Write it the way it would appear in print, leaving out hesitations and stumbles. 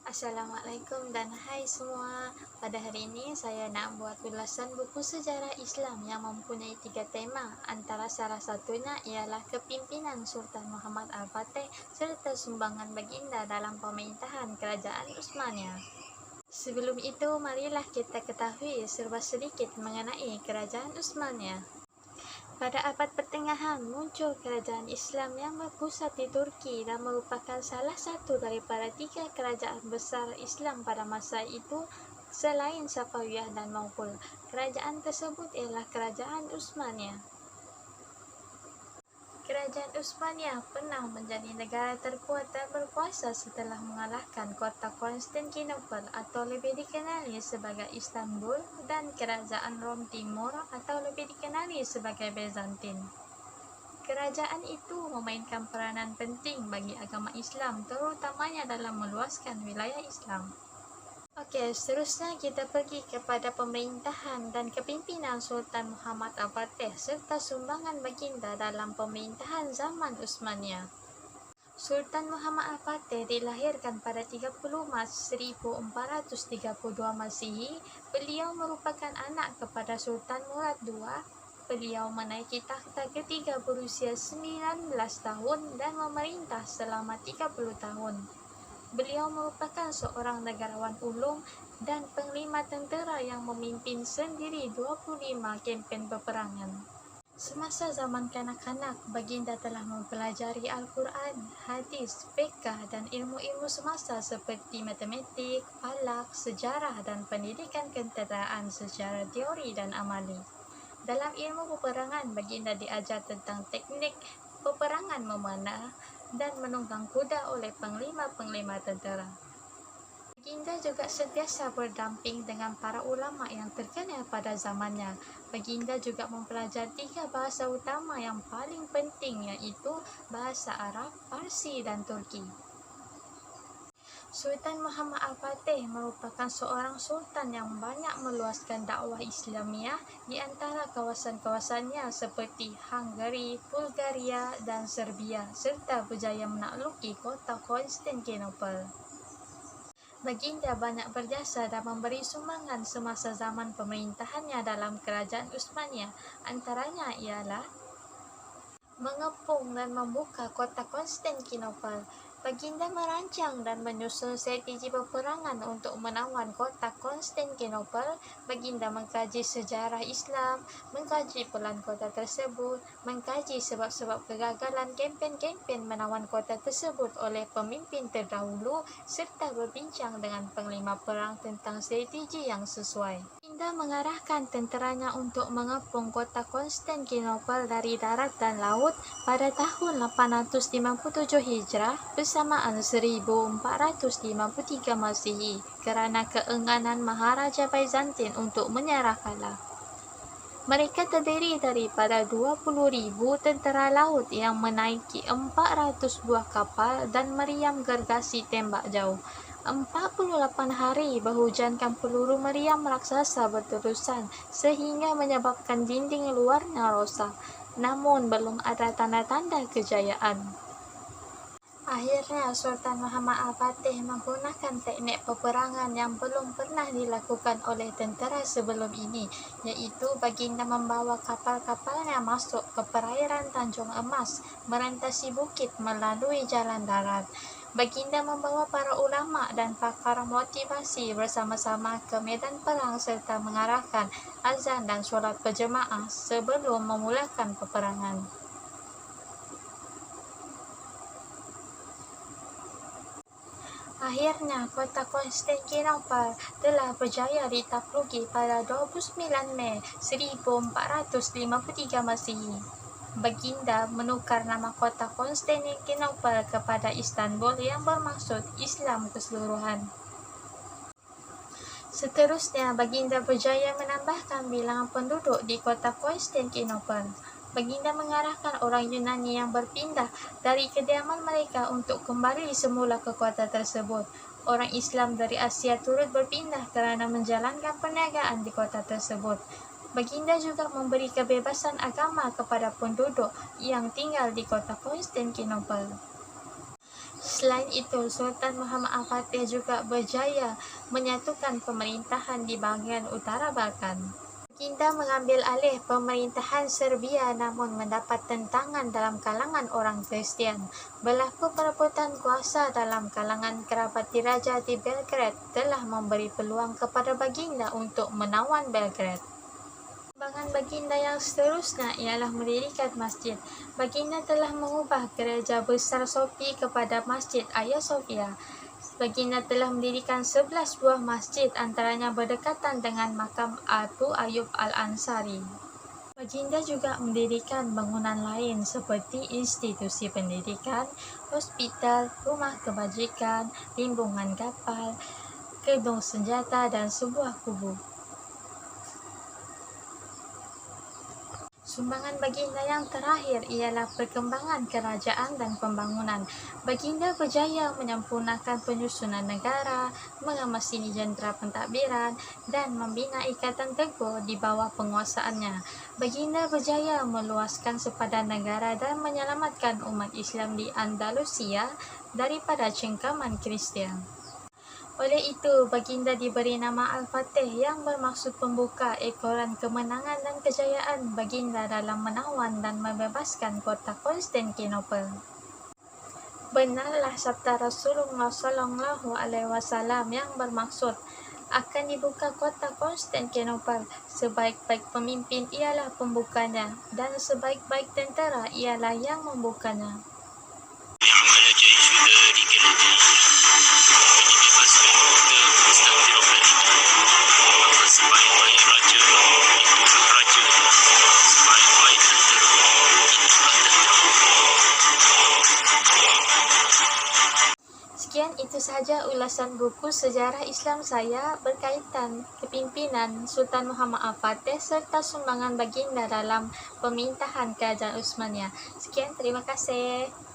Assalamualaikum dan hai semua. Pada hari ini saya nak buat ulasan buku sejarah Islam yang mempunyai 3 tema. Antara salah satunya ialah kepimpinan Sultan Muhammad Al-Fatih serta sumbangan baginda dalam pemerintahan Kerajaan Utsmaniyah. Sebelum itu, marilah kita ketahui serba sedikit mengenai Kerajaan Utsmaniyah. Pada abad pertengahan, muncul kerajaan Islam yang berpusat di Turki dan merupakan salah satu daripada 3 kerajaan besar Islam pada masa itu selain Safawiyah dan Mughul. Kerajaan tersebut ialah Kerajaan Utsmaniyah. Kerajaan Utsmaniyah pernah menjadi negara terkuat dan berkuasa setelah mengalahkan kota Konstantinopel atau lebih dikenali sebagai Istanbul dan Kerajaan Rom Timur atau lebih dikenali sebagai Bizantin. Kerajaan itu memainkan peranan penting bagi agama Islam, terutamanya dalam meluaskan wilayah Islam. Okey, seterusnya kita pergi kepada pemerintahan dan kepimpinan Sultan Muhammad Al-Fatih serta sumbangan baginda dalam pemerintahan zaman Utsmaniyah. Sultan Muhammad Al-Fatih dilahirkan pada 30 Mac 1432 Masihi. Beliau merupakan anak kepada Sultan Murad II. Beliau menaiki takhta ketiga berusia 19 tahun dan memerintah selama 30 tahun. Beliau merupakan seorang negarawan ulung dan panglima tentera yang memimpin sendiri 25 kempen peperangan. Semasa zaman kanak-kanak, baginda telah mempelajari Al-Quran, hadis, fiqh dan ilmu-ilmu semasa seperti matematik, falak, sejarah dan pendidikan ketenteraan secara teori dan amali. Dalam ilmu peperangan, baginda diajar tentang teknik peperangan memanah dan menunggang kuda oleh panglima-panglima tentera. Baginda juga sentiasa berdamping dengan para ulama yang terkenal pada zamannya. Baginda juga mempelajari 3 bahasa utama yang paling penting, iaitu bahasa Arab, Parsi dan Turki. Sultan Muhammad Al-Fatih merupakan seorang sultan yang banyak meluaskan dakwah Islamiah di antara kawasan-kawasannya seperti Hungary, Bulgaria dan Serbia serta berjaya menakluki kota Konstantinopel. Baginda banyak berjasa dan memberi sumbangan semasa zaman pemerintahannya dalam Kerajaan Utsmaniyah. Antaranya ialah mengepung dan membuka kota Konstantinopel. Baginda merancang dan menyusun strategi peperangan untuk menawan kota Konstantinopel. Baginda mengkaji sejarah Islam, mengkaji pelan kota tersebut, mengkaji sebab-sebab kegagalan kempen-kempen menawan kota tersebut oleh pemimpin terdahulu serta berbincang dengan panglima perang tentang strategi yang sesuai. Baginda mengarahkan tenteranya untuk mengepung kota Konstantinopel dari darat dan laut pada tahun 857 Hijrah bersamaan 1453 Masihi kerana keengganan Maharaja Bizantin untuk menyerah kalah. Mereka terdiri daripada 20,000 tentera laut yang menaiki 400 buah kapal dan meriam gergasi tembak jauh. 48 hari berhujankan peluru meriam raksasa berterusan sehingga menyebabkan dinding luarnya rosak. Namun belum ada tanda-tanda kejayaan. Akhirnya, Sultan Muhammad Al-Fatih menggunakan teknik peperangan yang belum pernah dilakukan oleh tentera sebelum ini, iaitu baginda membawa kapal-kapalnya masuk ke perairan Tanjung Emas, merentasi bukit melalui jalan darat. Baginda membawa para ulama dan pakar motivasi bersama-sama ke medan perang serta mengarahkan azan dan solat berjemaah sebelum memulakan peperangan. Akhirnya, kota Konstantinopel telah berjaya ditakluki pada 29 Mei 1453 Masihi. Baginda menukar nama kota Konstantinopel kepada Istanbul yang bermaksud Islam keseluruhan. Seterusnya, baginda berjaya menambahkan bilangan penduduk di kota Konstantinopel. Baginda mengarahkan orang Yunani yang berpindah dari kediaman mereka untuk kembali semula ke kota tersebut. Orang Islam dari Asia turut berpindah kerana menjalankan perniagaan di kota tersebut. Baginda juga memberi kebebasan agama kepada penduduk yang tinggal di kota Konstantinopel. Selain itu, Sultan Muhammad Al-Fatih juga berjaya menyatukan pemerintahan di bahagian utara Balkan. Baginda mengambil alih pemerintahan Serbia namun mendapat tentangan dalam kalangan orang Kristian. Berlaku perebutan kuasa dalam kalangan kerabat diraja di Belgrade telah memberi peluang kepada Baginda untuk menawan Belgrade. Perkembangan Baginda yang seterusnya ialah mendirikan masjid. Baginda telah mengubah gereja besar Sofi kepada Masjid Hagia Sophia. Baginda telah mendirikan 11 buah masjid, antaranya berdekatan dengan makam Abu Ayyub Al-Ansari. Baginda juga mendirikan bangunan lain seperti institusi pendidikan, hospital, rumah kebajikan, rimbungan kapal, gedung senjata dan sebuah kubu. Sumbangan Baginda yang terakhir ialah perkembangan kerajaan dan pembangunan. Baginda berjaya menyempurnakan penyusunan negara, mengemasi jentera pentadbiran, dan membina ikatan teguh di bawah penguasaannya. Baginda berjaya meluaskan sepadan negara dan menyelamatkan umat Islam di Andalusia daripada cengkaman Kristian. Oleh itu, Baginda diberi nama Al-Fatih yang bermaksud pembuka, ekoran kemenangan dan kejayaan Baginda dalam menawan dan membebaskan kota Konstantinopel. Benarlah sabda Rasulullah SAW yang bermaksud akan dibuka kota Konstantinopel. Sebaik-baik pemimpin ialah pembukanya dan sebaik-baik tentera ialah yang membukanya. Sekian itu sahaja ulasan buku sejarah Islam saya berkaitan kepimpinan Sultan Muhammad Al-Fatih serta sumbangan Baginda dalam pemerintahan Kerajaan Utsmaniyah. Sekian, terima kasih.